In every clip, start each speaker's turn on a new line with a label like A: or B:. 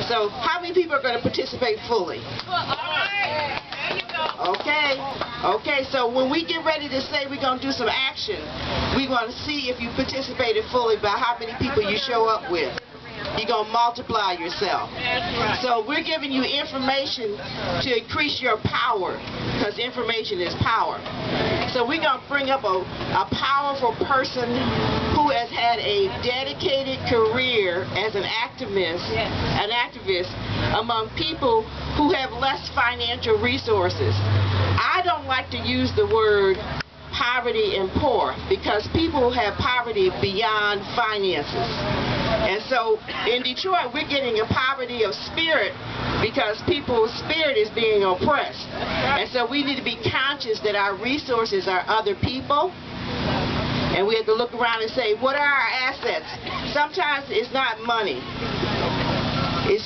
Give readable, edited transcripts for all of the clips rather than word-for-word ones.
A: So how many people are going to participate fully? Okay. Okay, so when we get ready to say we're going to do some action, we're going to see if you participated fully by how many people you show up with. You're going to multiply yourself. So we're giving you information to increase your power, because information is power. So we're going to bring up a powerful person who has had a dedicated career as an activist among people who have less financial resources. I don't like to use the word poverty and poor, because people have poverty beyond finances. And so in Detroit, we're getting a poverty of spirit because people's spirit is being oppressed. And so we need to be conscious that our resources are other people. And we have to look around and say, what are our assets? Sometimes it's not money.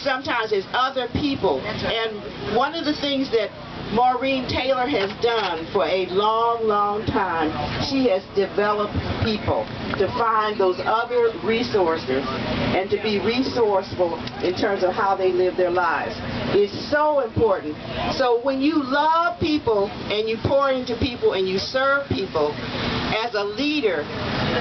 A: Sometimes it's other people. And one of the things that Maureen Taylor has done for a long, long time, she has developed people to find those other resources and to be resourceful in terms of how they live their lives. It's so important. So when you love people and you pour into people and you serve people, as a leader,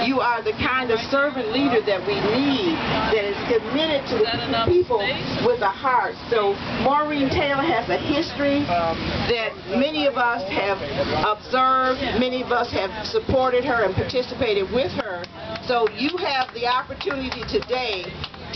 A: you are the kind of servant leader that we need, that is committed to the people with a heart. So Maureen Taylor has a history that many of us have observed, many of us have supported her and participated with her. So you have the opportunity today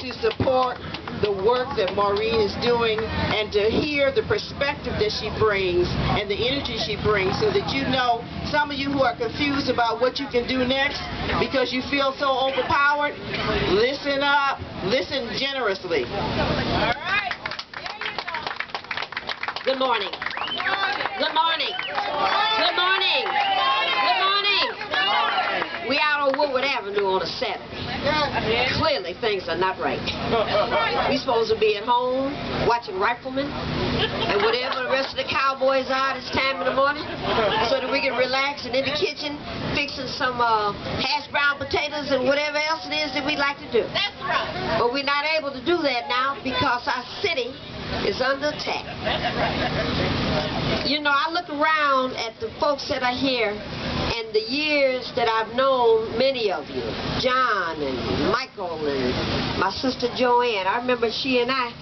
A: to support the work that Maureen is doing and to hear the perspective that she brings and the energy she brings, so that you know, some of you who are confused about what you can do next because you feel so overpowered, listen up, listen generously.
B: All right.
C: Good morning. Good morning. Good morning. Good morning. We out on Woodward Avenue on a Saturday. Clearly things are not right. We're supposed to be at home watching Riflemen and whatever the rest of the cowboys are this time in the morning, so that we can relax and in the kitchen fixing some hash brown potatoes and whatever else it is that we like to do.
B: That's right.
C: But we're not able to do that now because our city is under attack. You know, I look around at the folks that are here and the years that I've known many of you, John and Michael and my sister Joanne. I remember she and I,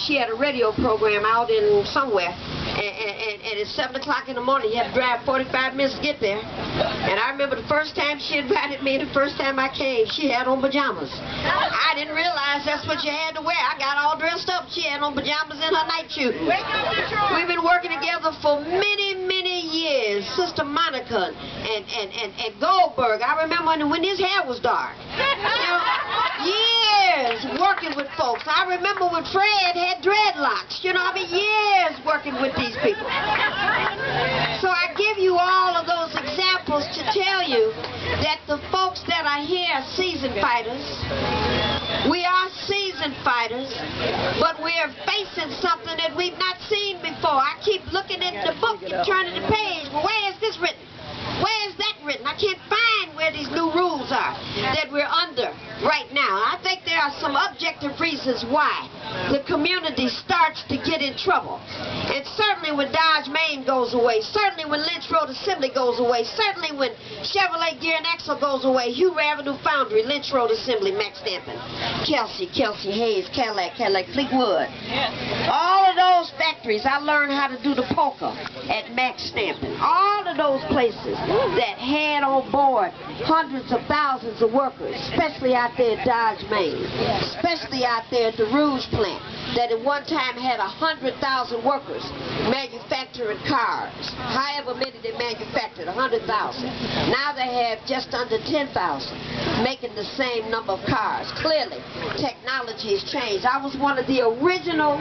C: she had a radio program out in somewhere, and at 7 o'clock in the morning you had to drive 45 minutes to get there. And I remember the first time she invited me, the first time I came, she had on pajamas. I didn't realize that's what you had to wear. I got all dressed up. She had on pajamas and her night shoes. We've been working together for many, many years. Sister Monica and Goldberg. I remember when his hair was dark. You know, years working with folks. I remember when Fred had dreadlocks. You know, I mean, years working with these people. So I give you all of those examples to tell you that the folks that are here are seasoned fighters. We are seasoned fighters, but we are facing something that we've not seen before. I keep looking at the book and turning the page. Well, where is this written? Where is that written? I can't find where these new rules are that we're under right now. I think there are some objective reasons why the community starts to get in trouble. And certainly when Dodge Main goes away, certainly when Lynch Road Assembly goes away, certainly when Chevrolet Gear and Axle goes away, Hoover Avenue Foundry, Lynch Road Assembly, Max Stampin', Kelsey Hayes, Cadillac, Fleetwood. All of those factories, I learned how to do the poker at Max Stampin'. All of those places that had on board hundreds of thousands of workers, especially out there at Dodge Main, especially out there at the Rouge plant, that at one time had 100,000 workers manufacturing cars. However many they manufactured, 100,000. Now they have just under 10,000 making the same number of cars. Clearly, technology has changed. I was one of the original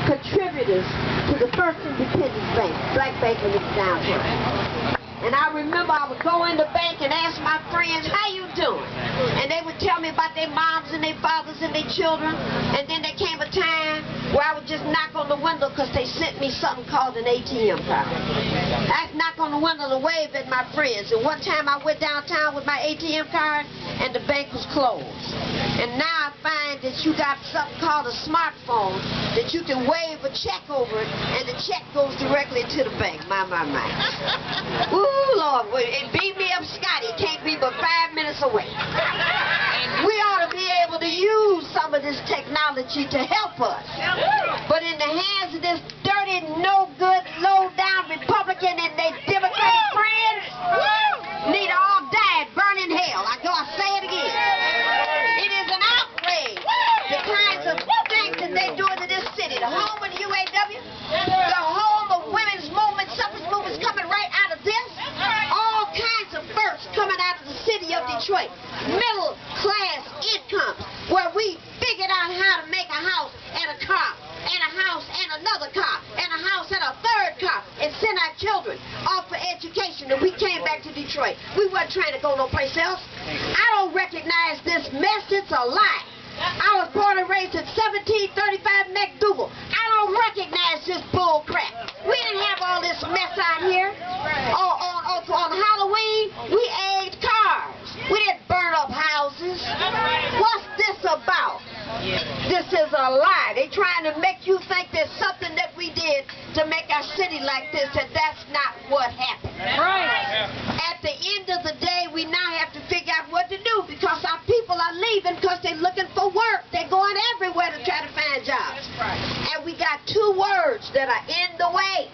C: contributors to the first independent bank, black bank in this downtown. And I remember I would go in the bank and ask my friends, how you doing? And they would tell me about their moms and their fathers and their children. And then there came a time where I would just knock on the window because they sent me something called an ATM card. I'd knock on the window and wave at my friends. And one time I went downtown with my ATM card and the bank was closed. And now find that you got something called a smartphone that you can wave a check over it and the check goes directly to the bank. My. Ooh, Lord, it beat me up, Scotty. It can't be but 5 minutes away. We ought to be able to use some of this technology to help us. But in the hands of this dirty, no-good, low-down Republican and their Democratic friends, need to all die and burn in hell. I say it again. It is an outrage. The kinds of things that they're doing to this city. The home of the UAW, the home of women's movement, suffrage movements coming right out of this. All kinds of firsts coming out of the city of Detroit. Middle class incomes, where we figured out how to make a house and a car, and a house and another car, and a house and a third car, and send our children off for education. And we came back to Detroit. We weren't trying to go no place else. I don't recognize this mess. It's a lie. I was born and raised at 1735 McDougal. I don't recognize this bull crap. We didn't have all this mess out here. On Halloween, we egged cars. We didn't burn up houses. What's this about? This is a lie. They're trying to make you think there's something that we did to make our city like this, and that's not what happened.
B: Right.
C: At the end of the day, we now have to figure out what to do because our people are leaving because they're looking for work. They're going everywhere to try to find jobs. And we got two words that are in the way.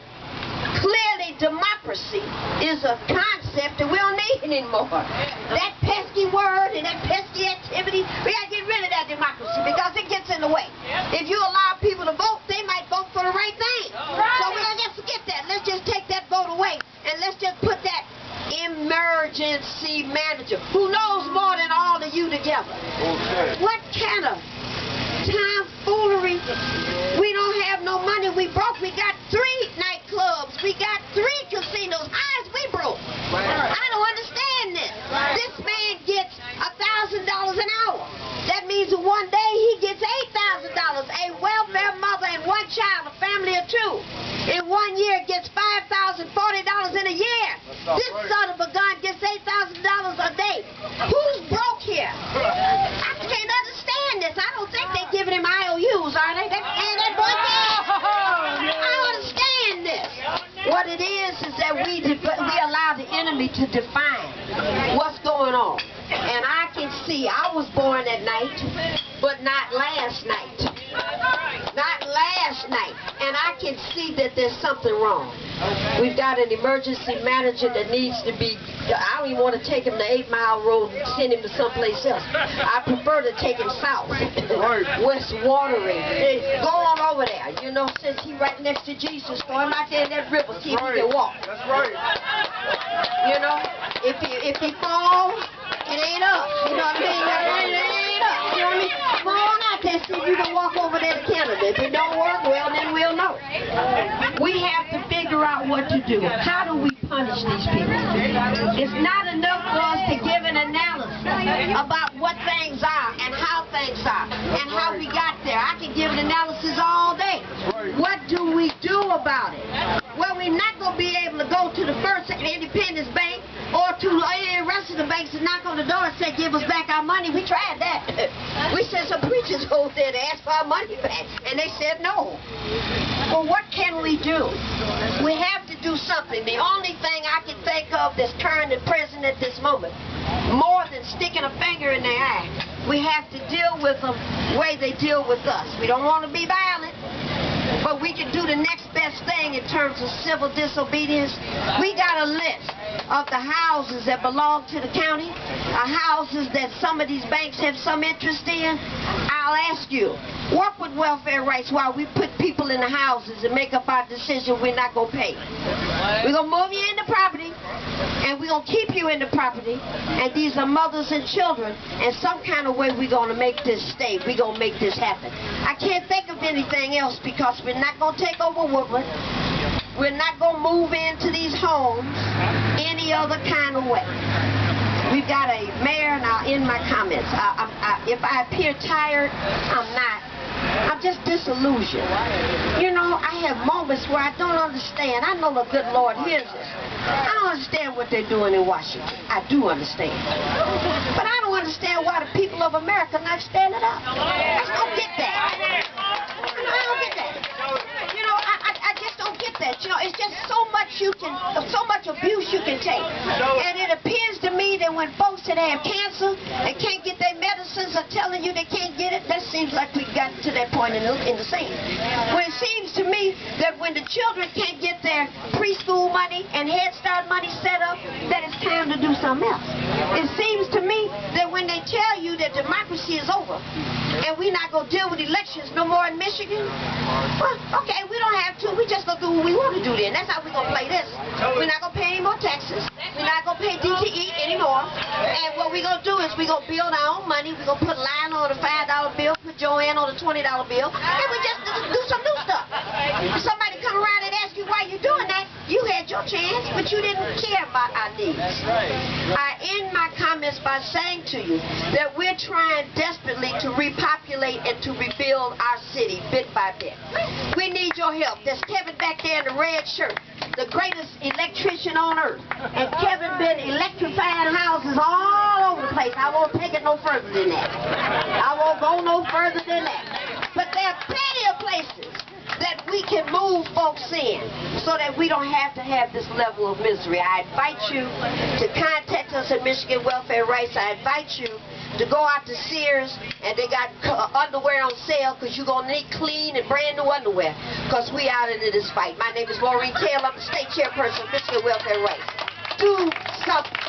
C: Clearly, democracy is a concept that we don't need anymore. That pesky word and that pesky activity, we got to get rid of that democracy because it gets in the way. If you allow people to vote, they might vote for the right thing. So we're going to just forget that. Let's just take that vote away and let's just put that emergency manager who knows more than all of you together. Okay. What kind of tomfoolery? We don't have no money. We broke. We got 3 nightclubs. We got 3 casinos. How is we broke? I don't understand this. This man gets $1,000 an hour. That means that one day he gets $8,000. A welfare mother and 1 child, a family of 2, in 1 year gets $5,040 in a year. This son of a gun gets $8,000 a day. Who's broke here? I can't understand this. I don't think they're giving him IOUs, are they? That boy I don't understand this. What it is that we allow the enemy to define what's going on. And I can see, I was born at night, but not last night. Not last night. And I can see that there's something wrong. We've got an emergency manager that needs to be, I don't even want to take him to 8 Mile Road and send him to someplace else. I prefer to take him south. West Watering. Go on over there. You know, since he's right next to Jesus, throw him out there in that river, see if he can walk.
D: That's right.
C: You know, if he falls, it ain't up. You know what I mean? It ain't up. You know what I mean? Come on out there, see if you can walk over there to Canada. If it don't work, well, then we'll know. We have to figure out what to do. How do we punish these people? It's not enough for us to give an analysis about what things are and how things are and how we got there. I can give an analysis all day. What do we do about it? Well, we're not going to be able to go to the First Independence Bank or to the rest of the banks and knock on the door and say, give us back our money. We tried that. We sent some preachers over there to ask for our money back, and they said no. Well, what can we do? We have to do something. The only thing I can think of that's current and present at this moment, more than sticking a finger in their eye, we have to deal with them the way they deal with us. We don't want to be violent, but we can do the next best thing in terms of civil disobedience. We got a list of the houses that belong to the county, houses that some of these banks have some interest in. I'll ask you, work with welfare rights while we put people in the houses and make up our decision we're not going to pay. We're going to move you into property, and we're going to keep you in the property, and these are mothers and children, and some kind of way we're going to make this stay. We're going to make this happen. I can't think of anything else because we're not going to take over Woodward. We're not going to move into these homes any other kind of way. We've got a mayor, and I'll end my comments. If I appear tired, I'm not. I'm just disillusioned. You know, I have moments where I don't understand. I know the good Lord hears this. I don't understand what they're doing in Washington. I do understand. But I don't understand why the people of America not standing up. I just don't get that. You know, I don't get that. You know, I just don't get that. You know, it's just so much abuse you can take. And it appears to me that when folks that have cancer and can't get their medicines are telling you they can't get it, that seems like we've gotten to that point in the sand. When it seems to me that when the children can't get their preschool money and Head Start money set up, that it's time to do something else. It seems to me that when they tell you that democracy is over and we're not going to deal with elections no more in Michigan, well, okay, we don't have to. We just going to do what we want to do then. That's how we're going to play this. We're not going to pay any more taxes. We're not going to pay DTE anymore. And what we're going to do is we're going to build our own money. We're going to put Lion on the $5 bill, put Joanne on the $20 bill, and we just do some new stuff. If somebody come around and ask you why you're doing that, you had your chance, but you didn't care about our needs. I end my comments by saying to you that we're trying desperately to repopulate and to rebuild our city bit by bit. We need your help. There's Kevin back there in the red shirt, the greatest electrician on earth. And Kevin been electrifying houses all over the place. I won't take it no further than that. I won't go no further than that. But there are plenty of places that we can move folks in so that we don't have to have this level of misery. I invite you to contact us at Michigan Welfare Rights. I invite you to go out to Sears, and they got underwear on sale because you're going to need clean and brand new underwear because we out into this fight. My name is Maureen Taylor. I'm the state chairperson of Michigan Welfare Rights. Do something.